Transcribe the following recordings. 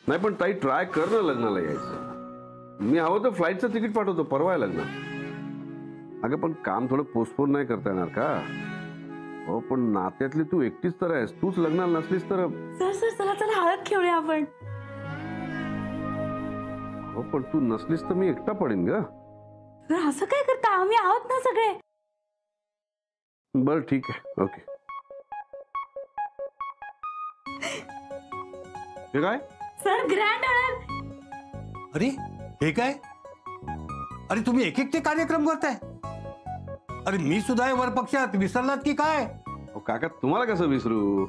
नाही पण ताई ट्राय कर ना लग्नाला यायचं. मी हवं तर फ्लाईटचं तिकीट पाठवतो, परवा आहे लग्न. अगं पण काम थोडं पोस्टपोन नाही करता येणार का? हो पण नात्यातली तू एकटीच तर आहेस, तूच लग्नाला नसलीस तर. सर सर चला चला हळद खेळूया आपण. हो पण तू नसलीस तर मी एकटा पडेन ग. सर असं काय करता, आम्ही आहोत ना सगळे. बरं ठीक आहे, ओके. हे काय सर ग्रँड हळद. अरे हे काय? अरे तुम्ही एक एक ते कार्यक्रम करताय? अरे मी सुद्धा वर पक्षात, विसरलात की काय? अहो काका तुम्हाला कसं विसरू,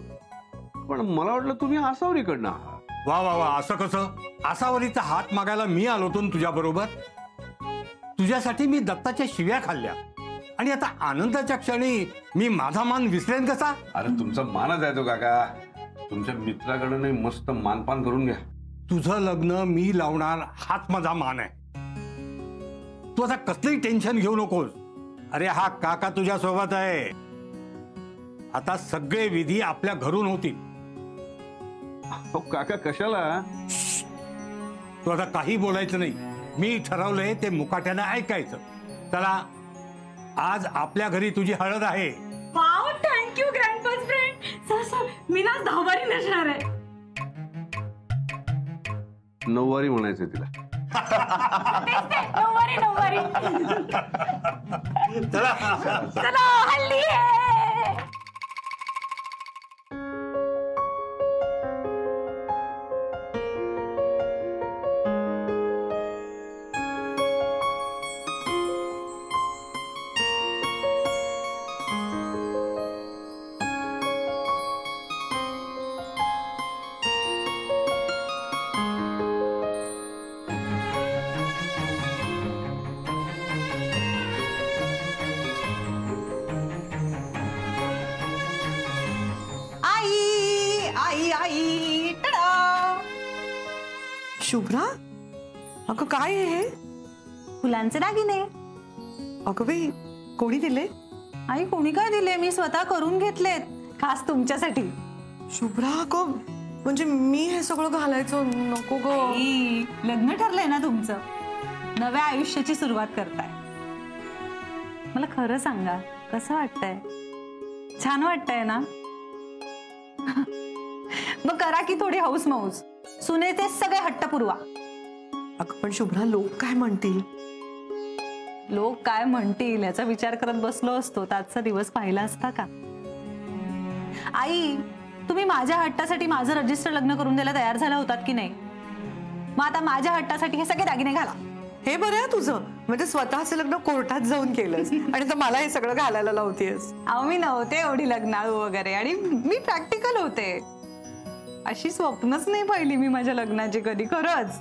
पण मला वाटलं तुम्ही आसावरीकडनं आहात. वा वा वा, असं कसं? आसावरीचा हात मागायला मी आलो होतो तुझ्या बरोबर. तुझ्यासाठी मी दत्ताच्या शिव्या खाल्ल्या आणि आता आनंदाच्या क्षणी मी माझा मान विसरेन कसा? अरे तुमचा मानच आहे तो काका, तुमच्या मित्राकडे मस्त मानपान करून घ्या. तुझं लग्न मी लावणार हाच माझा मान आहे. तू आता कसलंही टेन्शन घेऊ नकोस. अरे हा काका तुझ्या सोबत आहे. आता सगळे विधी आपल्या घरून होतील. हो काका कशाला? तू आता काही बोलायचं नाही. मी ठरवलंय ते मुकाट्यानं ऐकायचं. चला आज आपल्या घरी तुझी हळद आहे. Wow thank you grand best friend. Sir sir मी ना 10 वारी नसणार आहे. 9 वारी म्हणायचंय तिला. 9 वारी 9 वारी. चला हल्ली आहे. शुभ्रा, अगं काय हे? फुलांचे दागिने. अगं बाई, कोणी दिले? आई कोणी काय दिले, मी स्वतः करून घेतलेत खास तुमच्यासाठी. शुभ्रा अगं, म्हणजे मी हे सगळं घालायचं नको ग. लग्न ठरलंय ना तुमचं, नव्या आयुष्याची सुरुवात करताय. मला खरं सांगा कसं वाटतंय? छान वाटतंय ना? मग करा की थोडी हौस मौज. सुनेचे सगळे हट्ट पुरवा. अगं पण शुभ्रा, लोक काय म्हणतील? लोक काय म्हणतील याचा विचार करत बसलो असतो तर आजचा दिवस पाहिला असता का? आई तुम्ही माझ्या हट्टासाठी माझं रजिस्टर लग्न करून द्यायला तयार झाला होतात की नाही? मग आता माझ्या हट्टासाठी हे सगळे दागिने घाला. हे बरं आहे तुझं, म्हणजे स्वतःचं लग्न कोर्टात जाऊन केलंस आणि तर मला हे सगळं घालायला लावतेस. अहो मी नव्हते एवढी लग्नाळू वगैरे, आणि मी प्रॅक्टिकल होते. अशी स्वप्नच नाही पाहिली मी माझ्या लग्नाची कधी, खरंच.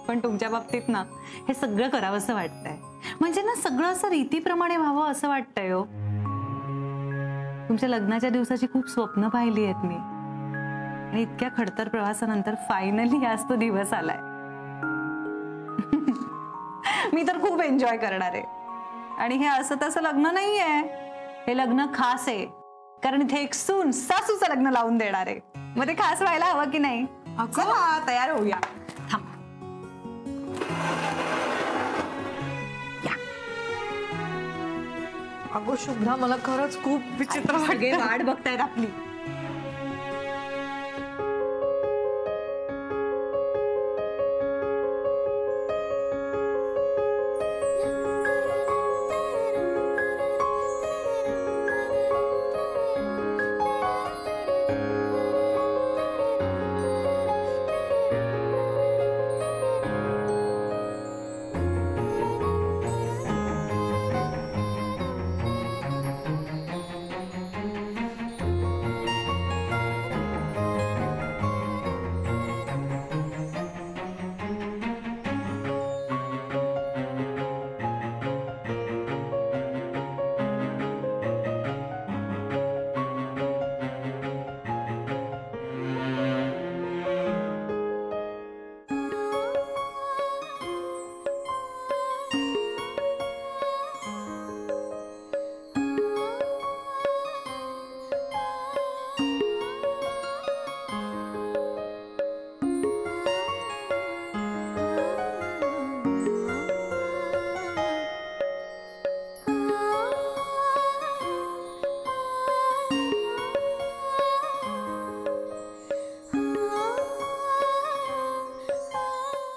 पण तुमच्या बाबतीत ना हे सगळं करावं असं वाटतंय. म्हणजे ना सगळं असं रीतीप्रमाणे व्हावं असं वाटतंय हो. तुमच्या लग्नाच्या दिवसाची खूप स्वप्न पाहिली आहेत मी, आणि इतक्या खडतर प्रवासानंतर फायनली आज तो दिवस आलाय. मी तर खूप एन्जॉय करणार आहे. आणि हे असं तसं लग्न नाहीये, हे लग्न खास आहे. कारण इथे एक सून सासूचं लग्न लावून देणार आहे. मग ते खास व्हायला हवं की नाही? चला तयार होऊया. थांबा. अगं शुभ्रा, मला खरंच खूप विचित्र सगळे वाट बघतायत आपली.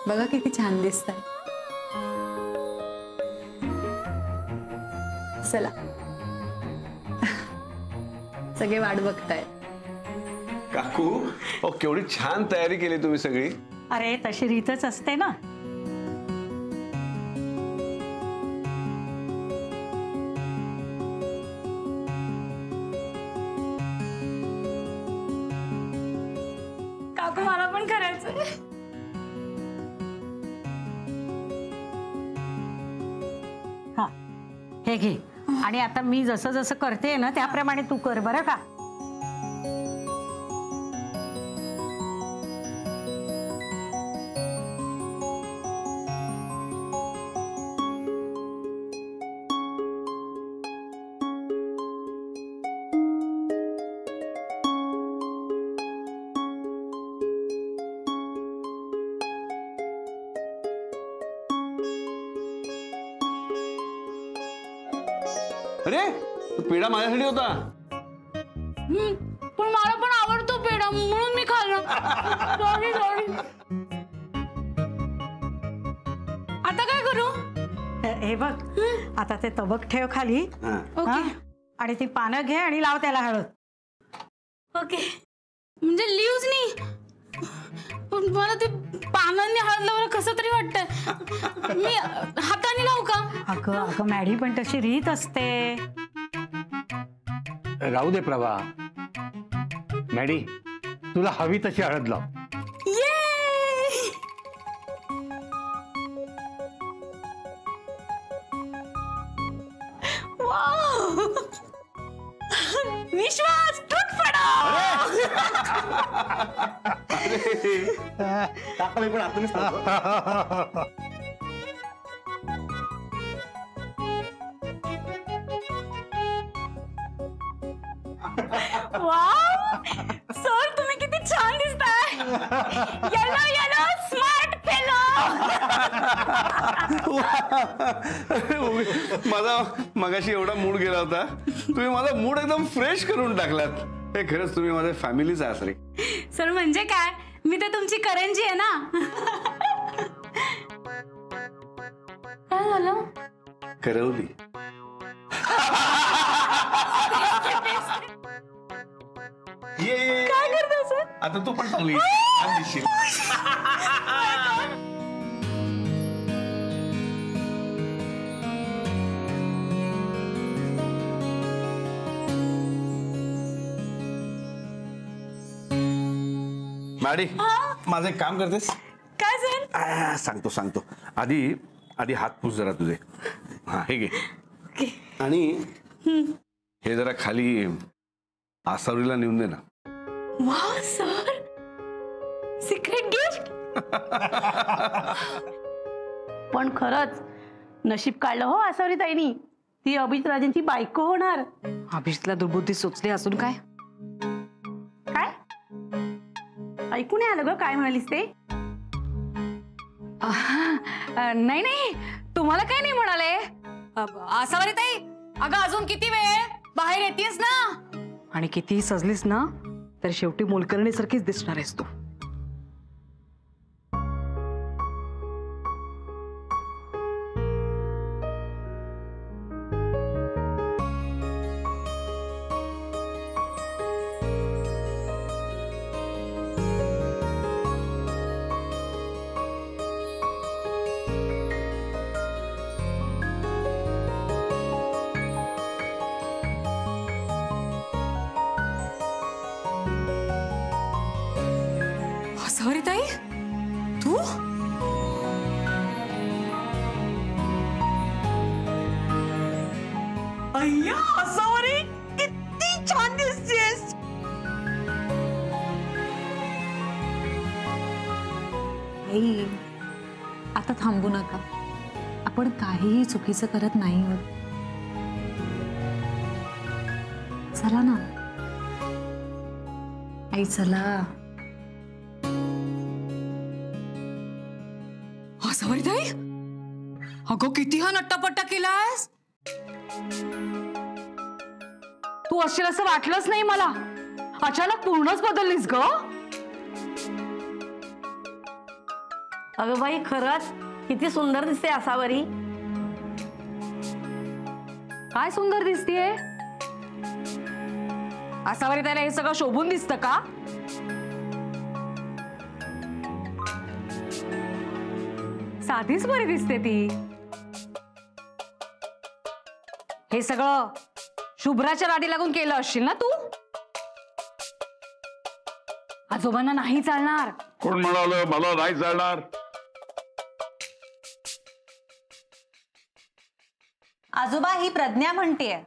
बघा किती छान दिसत आहे. चला सगळे वाट बघताय. काकू केवढी छान तयारी केली तुम्ही सगळी. अरे तशी रीतच असते ना. काकू मला पण करायचंय. हा हे घे. आणि आता मी जसं जसं करते ना त्याप्रमाणे तू कर बरं का. अरे तो पेढा माझ्यासाठी होता. पण मला पण आवडतो पेढा म्हणून मी खाल्ला. Sorry sorry. आता काय करू? हे बघ आता ते तबक ठेव खाली. ओके आणि ती पानं घे आणि लाव त्याला हळद. ओके म्हणजे लिव्ज नाही. पण मला ते पानांनी हळद लावलं कसं तरी वाटतंय. मी हाताने लावू का? अगं अगं मॅडी पण तशी रीत असते. राहू दे प्रभा. मॅडी तुला हवी तशी हळद लाव. विश्वास टूट पडा. टाकले पण आतूनच सर तुम्ही किती छान दिसताय. Yellow yellow smart fellow. माझा मगाशी एवढा मूड गेला होता. तुम्ही माझा मूड एकदम फ्रेश करून टाकलात. हे खरंच तुम्ही माझ्या फॅमिलीच आहे असं. सर म्हणजे काय मी तर तुमची करंजी आहे ना. काय झालं? करवली. ये काय करता सर? आता तू पण चांगली छान दिसशील. मॅडी माझं एक काम करतेस. काय सर? सांगतो सांगतो. आधी आधी हात पुस जरा तुझे. हा हे घे. आणि हे जरा खाली आसावरीला नेऊन दे ना. वाह सर सिक्रेट गिफ्ट. पण खरंच नशीब काढलं हो आसावरी ताईनी. ती अभिजित राजेंची बायको होणार. अभिजितला दुर्बुद्धी सुचली असून काय. काय ऐकून आलं ग काय म्हणालीस ते. नाही नाही तुम्हाला काय नाही म्हणाले. आसावरी ताई अगं अजून किती वेळ बाहेर येतेस ना. आणि कितीही सजलीस ना तर शेवटी मोलकरणीसारखीच दिसणार आहेस तू. आसावरी ताई तू. अय्या आसावरी किती छान दिसतेस. आई आता थांबू नका. आपण काहीही चुकीचं करत नाही आहोत. चला ना आई चला. आसावरी ताई अगं किती हा नट्टापट्टा केलास. तू असेल असं वाटलंच नाही मला. अचानक पूर्णच बदललीस ग. अगं बाई खरंच किती सुंदर दिसते असावरी. काय सुंदर दिसतीये. असावरी त्याला हे सगळं शोभून दिसतं का? साधीच बरी दिसते ती. हे सगळं शुभ्राच्या नादी लागून केलं असशील ना तू. आजोबांना नाही चालणार. कोण म्हणालं मला नाही चालणार? आजोबा ही प्रज्ञा म्हणतेय.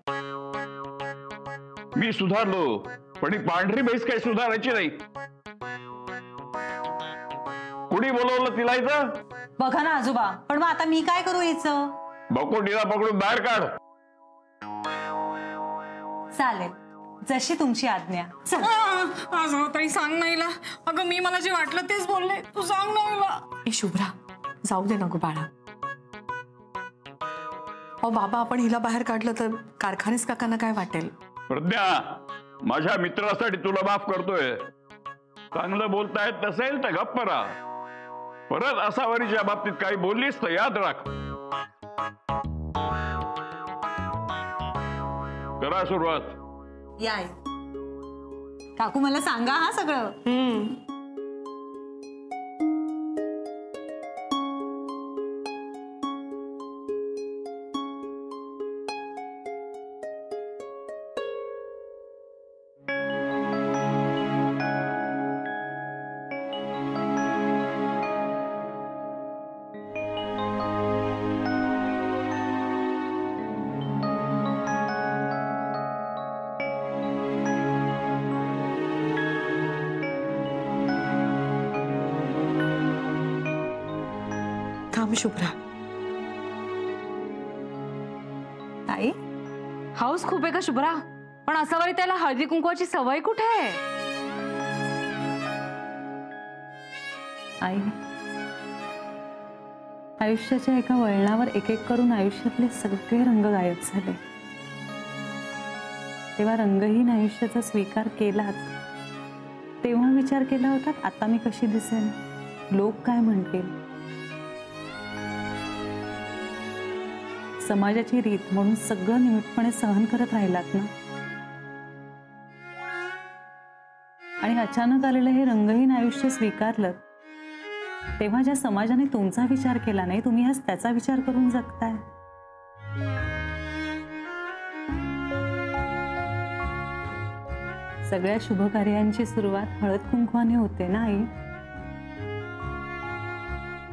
मी सुधारलो, पण ही पांढरी म्हैस काही सुधारायची नाही. कुणी बोलवलं तिला इथं? बघा ना आजोबा, पण मग आता मी काय करू हिचं? बकोटीला पकडून बाहेर काढ. चालेल, जशी तुमची आज्ञा. चल. ताई सांग नाहीला. अगं मी मला जे वाटलं तेच बोलले, तू सांग नाहीला. ए शुभ्रा, जाऊ दे ना गो बाळा. अहो बाबा, आपण हिला बाहेर काढलं तर कारखानेस काकांना काय वाटेल? प्रज्ञा, माझ्या मित्रासाठी तुला माफ करतोय. चांगलं बोलतायत नसेल तर गप्प राहा. परत असावरीच्या बाबतीत काही बोललीस तर याद राख. करा सुरुवात. याय काकू, मला सांगा हा सगळं. थांब शुभ्रा. ताई, हाऊस खूप आहे का शुभ्रा? पण असावरी त्याला हळदी कुंकवाची सवय कुठे आहे? आई, आयुष्याच्या एका वळणावर एक एक करून आयुष्यातले सगळे रंग गायब झाले. तेव्हा रंगहीन आयुष्याचा स्वीकार केलात तेव्हा विचार केला होता आता मी कशी दिसेन, लोक काय म्हणतील. समाजाची रीत म्हणून सगळं निमूटपणे सहन करत राहिलात ना. आणि अचानक आलेलं हे रंगहीन आयुष्य स्वीकारलं तेव्हा ज्या समाजाने तुमचा विचार केला नाही, तुम्ही आज त्याचा विचार करून जगताय. सगळ्या शुभ कार्यांची सुरुवात हळद कुंकवाने होते ना आई.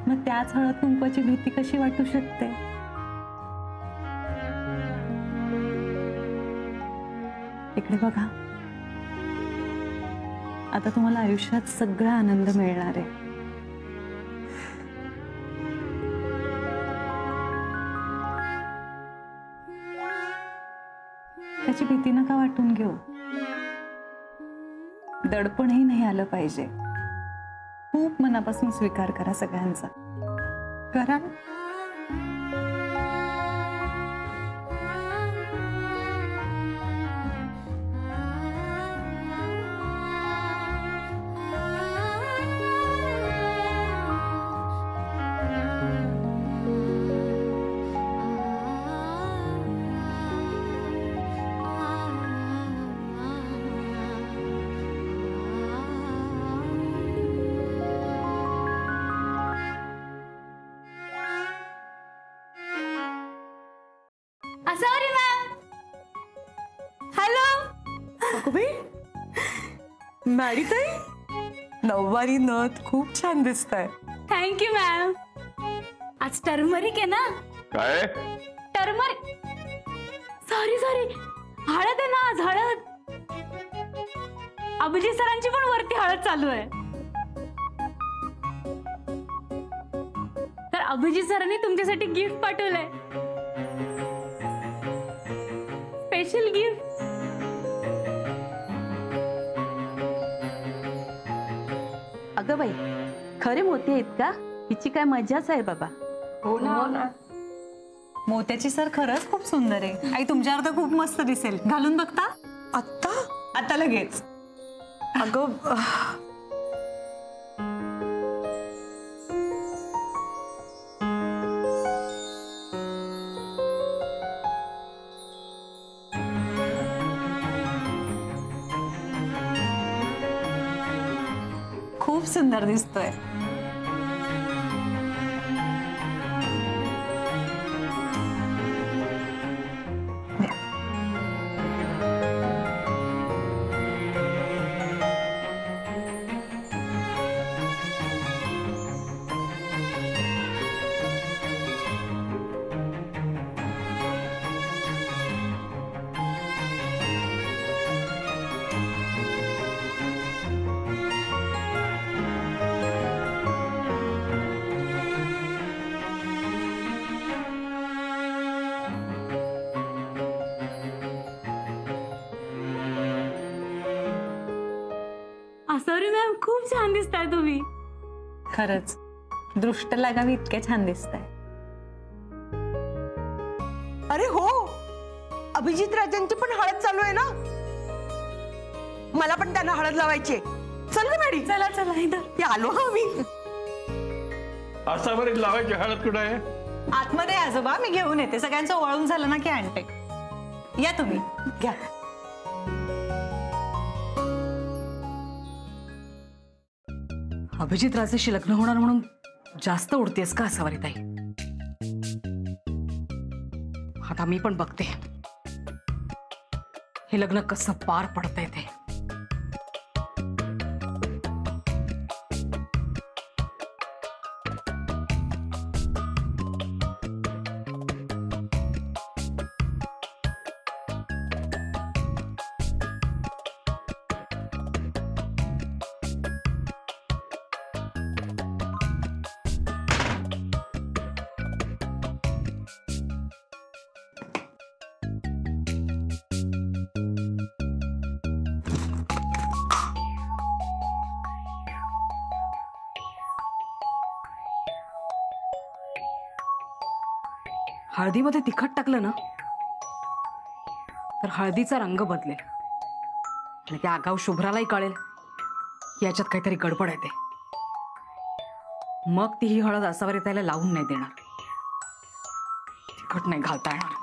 मग त्याच हळद कुंकवाची भीती कशी वाटू शकते? इकडे बघा, आता तुम्हाला आयुष्यात सगळा आनंद मिळणार आहे. त्याची भीती नका वाटून घेऊ. दडपणही नाही आलं पाहिजे. खूप मनापासून स्वीकार करा सगळ्यांचा. करा. Asavari ma'am, hello. अगं बाई, मॅडी ताई, नऊवारी नथ खूप छान दिसताय. Thank you ma'am. आज टर्मरिक आहे ना? काय? टर्मरिक, सॉरी हळद आहे ना आज. हळद. अभिजित सरांची पण वरती हळद चालू आहे. तर अभिजित सरांनी तुमच्यासाठी गिफ्ट पाठवलंय. Special gift. अगं बाई, खरे मोती आहेत का? हिची काय मजाच आहे बाबा. हो ना. मोत्याची सर खरंच खूप सुंदर आहे. आई, तुमच्यावर तर खूप मस्त दिसेल. घालून बघता? आत्ता? आता लगेच. अगं खूप सुंदर दिसतोय. सॉरी मॅम, खूप छान दिसताय तुम्ही. खरंच दृष्ट लागावी इतके छान दिसतंय. अरे हो, अभिजित राजांची पण हळद चालू आहे ना. मला पण त्यांना हळद लावायची आहे. चल ग मॅडी. चला चला इधर आलो हा मी. आसावरीत लावायची हळद कुठं आहे? आतमध्ये आजोबा, मी घेऊन येते. सगळ्यांचं वळून झालं ना की आणते. या तुम्ही घ्या. अभिजित राजेशी लग्न होणार म्हणून जास्त उडतेस का आसावरीताई? आता मी पण बघते हे लग्न कसं पार पडतंय ते. हळदीमध्ये तिखट टाकलं ना तर हळदीचा रंग बदलेल आणि त्या आगाऊ शुभ्रालाही कळेल याच्यात काहीतरी गडबड आहे ते. मग ती ही हळद आसावरीताईला लावून नाही देणार. तिखट नाही घालता येणार.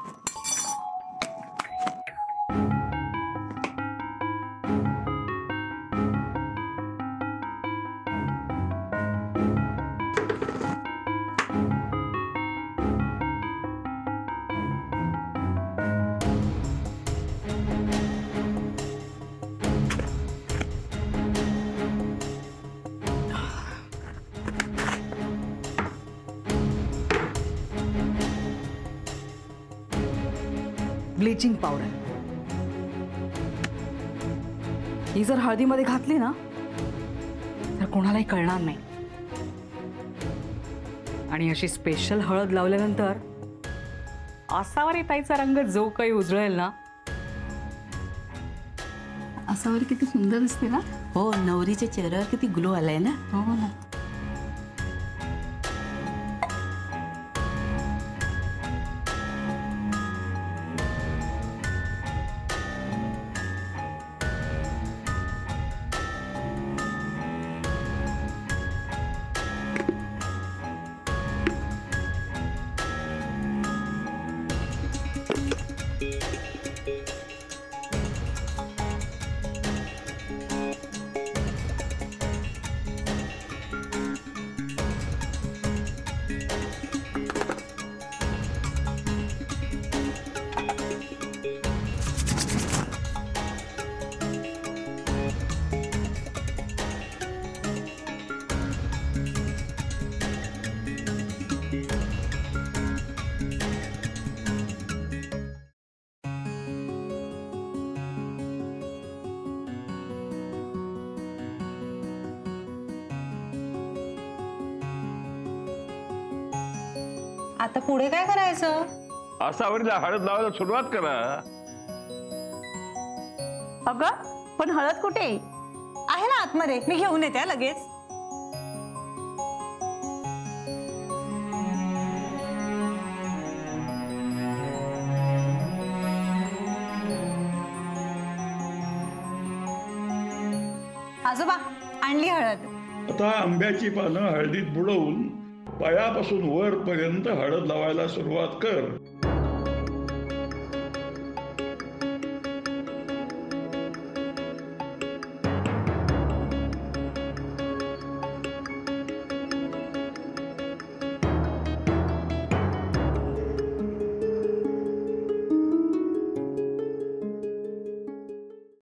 ब्लीचिंग पावडर ही जर हळदीमध्ये घातली ना तर कोणालाही कळणार नाही. आणि अशी स्पेशल हळद लावल्यानंतर आसावरीताईचा रंग जो काही उजळेल ना. आसावरी किती सुंदर दिसते ना. हो, नवरीच्या चेहऱ्यावर किती ग्लो आलाय ना. हो ना. आता पुढे काय करायचं? आसावरीला हळद लावायला सुरुवात करा. अगं पण हळद कुठे आहे ना आतमध्ये, मी घेऊन येते हा लगेच. आजोबा आणली हळद. आता आंब्याची पानं हळदीत बुडवून पायापासून वरपर्यंत हळद लावायला सुरुवात कर.